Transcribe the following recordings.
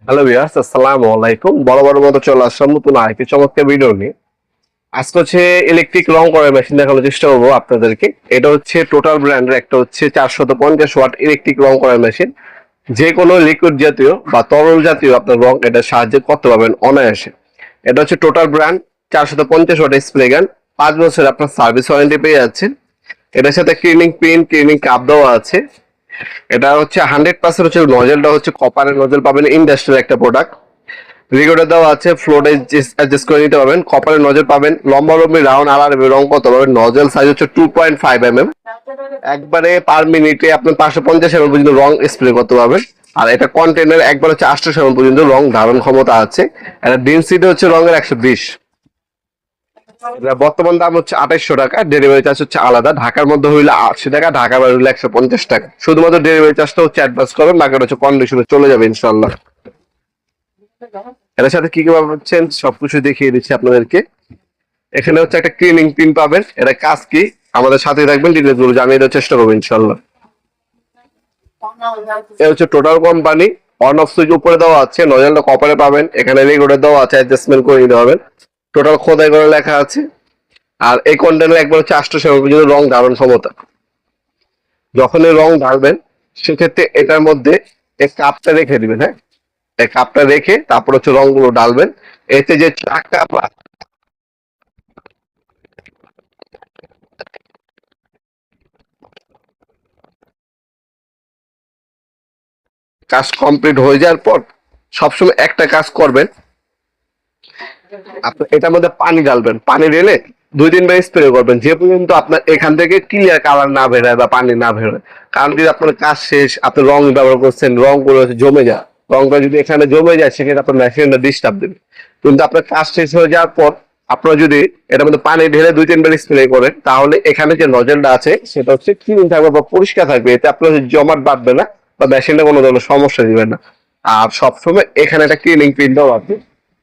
Hello viewers, আসসালামু আলাইকুম। বরাবর মতো চলে আসলাম নতুন আরেকটি চমৎকার ভিডিও নিয়ে। আজকে হচ্ছে ইলেকট্রিক রং করার মেশিন দেখানোর চেষ্টা করবো আপনাদেরকে। এটা হচ্ছে টোটাল ব্র্যান্ডের একটা হচ্ছে 450 ওয়াট ইলেকট্রিক রং করার মেশিন। যে কোনো লিকুইড জাতীয় বা তরল জাতীয় আপনার রং এটা সাহায্যে করতে পারবেন অনায়াসে। এটা হচ্ছে টোটাল ব্র্যান্ড 450 ওয়াট স্প্রে গান। 5 বছর আপনার সার্ভিস ওয়ারেন্টি পেয়ে যাচ্ছেন। এটার সাথে ক্লিনিং পিন, ক্লিনিং কাপ দেওয়া আছে। এটা হচ্ছে 100% হচ্ছে নজেলটা হচ্ছে কপারের নজেল পাবেন, ইন্ডাস্ট্রিয়াল একটা প্রোডাক্ট। রেগুলেটর দেওয়া আছে, ফ্লোরে অ্যাডজাস্ট করে নিতে পারবেন। কপারের নজেল পাবেন, লম্বা লম্বি রাউন্ড আর রং করতে পারবেন। নজেল সাইজ হচ্ছে 2.5 mm। একবারে পার মিনিটে আপনি 550 ml পর্যন্ত রং স্প্রে করতে পারবেন। আর এটা কন্টেনার একবার হচ্ছে 800 ml পর্যন্ত রং ধারণ ক্ষমতা আছে। এটা ডেনসিটি হচ্ছে রঙের 120। বর্তমান দাম হচ্ছে 2800 টাকা। ডেলিভারি চার্জ হচ্ছে আলাদা। ঢাকার মধ্যে হইলে 80 টাকা, ঢাকার বাইরে হইলে 150 টাকা। শুধুমাত্র ডেলিভারি চার্জটা হচ্ছে অ্যাডভান্স করবেন, বাকিটা হচ্ছে কন্ডিশনে চলে যাবে ইনশাল্লাহ। এটার সাথে কি কি পাচ্ছেন সবকিছু দেখিয়ে দিচ্ছি আপনাদেরকে। এখানে হচ্ছে একটা ক্লিনিং পিন পাবেন। এটা কাজ কি আমাদের সাথে থাকবেন, ডিটেলস গুলো জানিয়ে দেওয়ার চেষ্টা করবো ইনশাল্লাহ। এটা হচ্ছে total company. On off switch উপরে দেওয়া আছে, নজলটা কপারে পাবেন। এখানে রেগুলেটর দেওয়া আছে, অ্যাডজাস্টমেন্ট করে নিতে পারবেন। টোটাল খোদাই করে লেখা আছে। আর এই কন্টেনার একবার হচ্ছে 800 ml পর্যন্ত রং ধারণ ক্ষমতা। যখন এই রং ঢালবেন সেক্ষেত্রে এটার মধ্যে এই কাপটা রেখে দিবেন। হ্যাঁ, এই কাপটা রেখে তারপর হচ্ছে রংগুলো ঢালবেন। এতে যে চাকা কাজ কমপ্লিট হয়ে যাওয়ার পর সবসময় একটা কাজ করবেন, আপনি এটার মধ্যে পানি ঢালবেন। পানি ঢেলে 2-3 বার স্প্রে করবেন, যে পর্যন্ত আপনার এখান থেকে ক্লিয়ার কালার না বেরোয় বা পানি না বেরোয়। কারণ যদি আপনার কাজ শেষ, আপনি রং ব্যবহার করছেন, রং গুলো জমে যায়, রংটা যদি এখানে জমে যায় সেক্ষেত্রে আপনার মেশিনটা ডিস্টার্ব দেবে। কিন্তু আপনার কাজ শেষ হয়ে যাওয়ার পর আপনারা যদি এটার মধ্যে পানি ঢেলে 2-3 বার স্প্রে করেন, তাহলে এখানে যে নজলটা আছে সেটা হচ্ছে ক্লিন থাকবে বা পরিষ্কার থাকবে। এতে আপনার জমাট বাঁধবে না বা মেশিনটা কোনো ধরনের সমস্যা দিবে না। আর সবসময় এখানে একটা ক্লিনিং পিন দেওয়া আছে।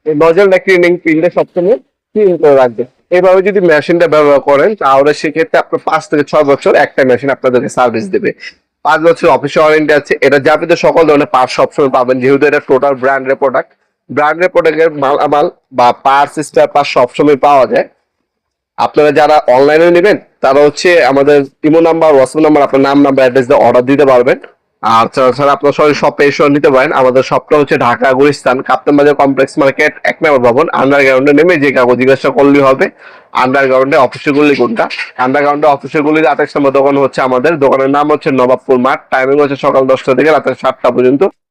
এই নজলটা ক্লিনিং পিনটা সবসময় ক্লিন করে রাখবেন। এইভাবে যদি মেশিনটা ব্যবহার করেন তাহলে সেক্ষেত্রে আপনার 5 থেকে 6 বছর একটা মেশিন আপনাদেরকে সার্ভিস দেবে। 5 বছর অফিস ওয়ারেন্টি আছে। এটা যাবতীয় সকল ধরনের পার্টস সবসময় পাবেন, যেহেতু এটা টোটাল ব্র্যান্ডের প্রোডাক্ট। ব্র্যান্ডের প্রোডাক্টের মালামাল বা পার্টস, স্পেয়ার পার্টস সবসময় পাওয়া যায়। আপনারা যারা অনলাইনে নেবেন তারা হচ্ছে আমাদের ইমো নাম্বার, হোয়াটসঅ্যাপ নাম্বার, আপনার নাম, নাম্বার, অ্যাড্রেস দিয়ে অর্ডার দিতে পারবেন। আর তাছাড়া আপনার সরাসরি শপে এসে নিতে পারেন। আমাদের শপটা হচ্ছে ঢাকা গুলিস্তান কাপ্তান বাজার কমপ্লেক্স মার্কেট 1 নম্বর ভবন। আন্ডারগ্রাউন্ডে নেমে যে কাগজ জিজ্ঞাসা করলেই হবে আন্ডারগ্রাউন্ডে অফিসের গুলি কোনটা। আন্ডারগ্রাউন্ডে অফিসের গুলির 28 নম্বর দোকান হচ্ছে আমাদের। দোকানের নাম হচ্ছে নবাবপুর মাঠ। টাইমিং হচ্ছে সকাল 10টা থেকে রাত 7টা পর্যন্ত।